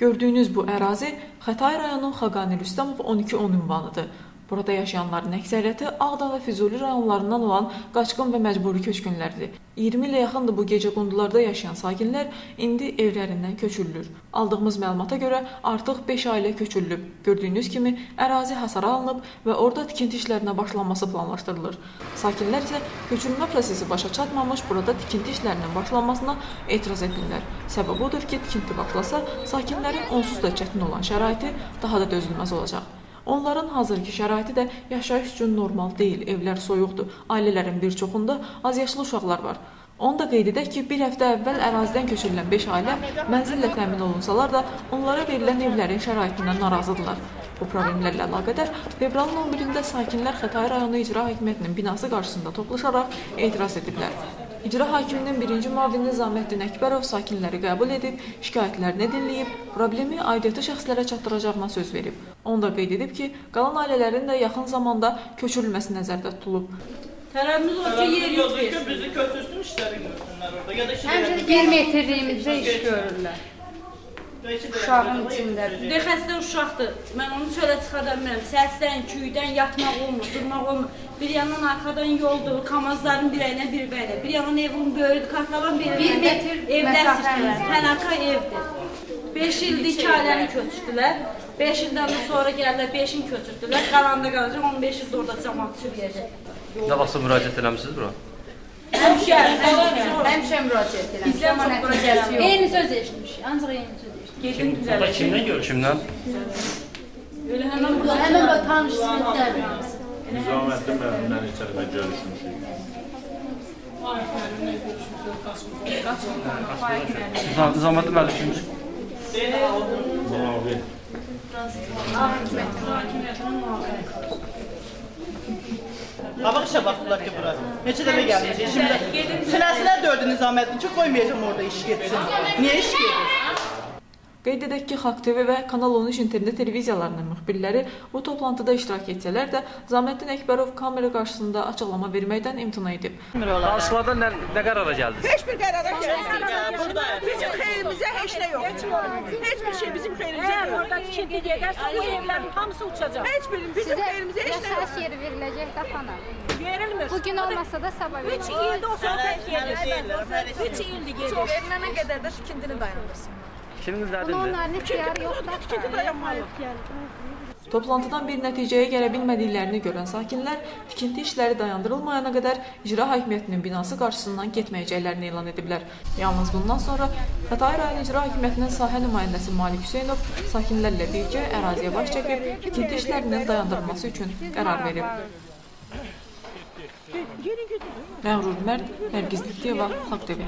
Gördüyünüz bu ərazi Xətai rayonunun Xaqani Rüstəmov 12-10 ünvanıdır. Burada yaşayanların əksəriyyəti Ağdam və Füzuli rayonlarından olan qaçqın və məcburi köçkünlərdir. 20 ilə yaxındır bu gecəqundularda yaşayan sakinlər indi evlərindən köçürülür. Aldığımız məlumata görə artıq 5 ailə köçürülüb. Gördüyünüz kimi ərazi hasara alınıb və orada tikinti işlərinə başlanması planlaşdırılır. Sakinlər isə köçürülmə prosesi başa çatmamış burada tikinti işlərinin başlanmasına etiraz edirlər. Səbəb odur ki, tikinti başlasa, sakinlərin onsuz da çətin olan şəraiti daha da dözülməz olacaq. Onların hazırki şəraiti də yaşayış üçün normal deyil, evlər soyuqdur, ailələrin bir çoxunda azyaşlı uşaqlar var. Onu da qeyd edək ki, bir həftə əvvəl ərazidən köçürülən 5 ailə mənzillə təmin olunsalar da, onlara verilən evlərin şəraitindən narazıdırlar. Bu problemlərlə əlaqədar fevralın 11-də sakinlər Xətai rayonu İcra Hakimiyyətinin binası qarşısında toplaşaraq etiraz ediblər. İcra hakiminin birinci müavini Nizaməddin Əkbərov sakinləri qəbul edib, şikayətlərini dinləyib, problemi aidiyyatı şəxslərə çatdıracağına söz verib. Onu da qeyd edib ki, qalan ailələrin də yaxın zamanda köçürülməsi nəzərdə tutulub. Tələbimiz o ki, yer yox versin. Bizi köçürsün, işləri görsünlər orada. Həmçinin 1 metrliyimizdə iş görürlər. Uşağın içindədir. Bir xəstə uşaqdır. Mən onu çölə çıxada bilmirəm. Səsdən, küydən yatmaq olmur, durmaq olmur. Bir yandan arxadan yoldur, kamazların bir əynə, bir bəylə. Bir yandan evin böyüdür, kartlavan bir metr evlər sıxdırlar. Tənaka evdir. 5 ildir 2 ailəni köçürdülər. 5 ildən sonra gəlirlər, 5-in köçürdülər. Qalanda qalacaq, 15 ildə orada cəmat çürüyəcək. Nə vaxtsa müraciət eləmişsiniz bura? Həmişə müraciət eləmişik. Bizdən çox müraciət yox. Eyni söz eşitmişik, ancaq eyni söz eşitmişik. Kimdən görür? Kimdən? Həmən bu tanışsınızdır. Nizaməddin müəllimlə içəridə görüşmüşük. Nizaməddin müəllim kimdir? Müavin. Qabaq işə baxdılar ki, bura. Neçə dəfə gəlmişik. Şimdi sinəsindən dördü Nizaməddin ki, qoymayacam orada iş getsin. Niyə iş gedir? Qeyd edək ki, Xalq TV və Kanal 13 internet televiziyalarının müxbirləri bu toplantıda iştirak etsələr də, Nizaməddin Əkbərov kamera qarşısında açıqlama verməkdən imtina edib. Danışıqlardan nə qərara gəldiniz? Heç bir qərara gəldik. Bizim xeyrimizə heç nə yox. Heç bir şey bizim xeyrimizə yox. Orada tikinti gedərsə, bu evlərin hamısı uçacaq. Heç bir bizim xeyrimizə heç nə yox. Yaşayış yeri veriləcək də xana. Verilmir. Bugün olmasa da sabah verilir. 3 ildir o söhbət gedir. 3 ildir gedir. Verilənə qədər də tikintini dayandırsın. Fikriniz nədir? Onların ixtiyarı yoxdur. Tikinti dayanmalı. Toplantıdan bir nəticəyə gələ bilmədiklərini görən sakinlər tikinti işləri dayandırılmayana qədər İcra Hakimiyyətinin binası qarşısından getməyəcəklərini elan ediblər. Yalnız bundan sonra Xətai rayon İcra Hakimiyyətinin sahə nümayəndəsi Malik Hüseynov sakinlərlə birgə əraziyə baş çəkib tikinti işlərinin dayandırılması üçün qərar verib. Məğrur Mərd, Nərgiz Dikdiyeva, Xalq TV.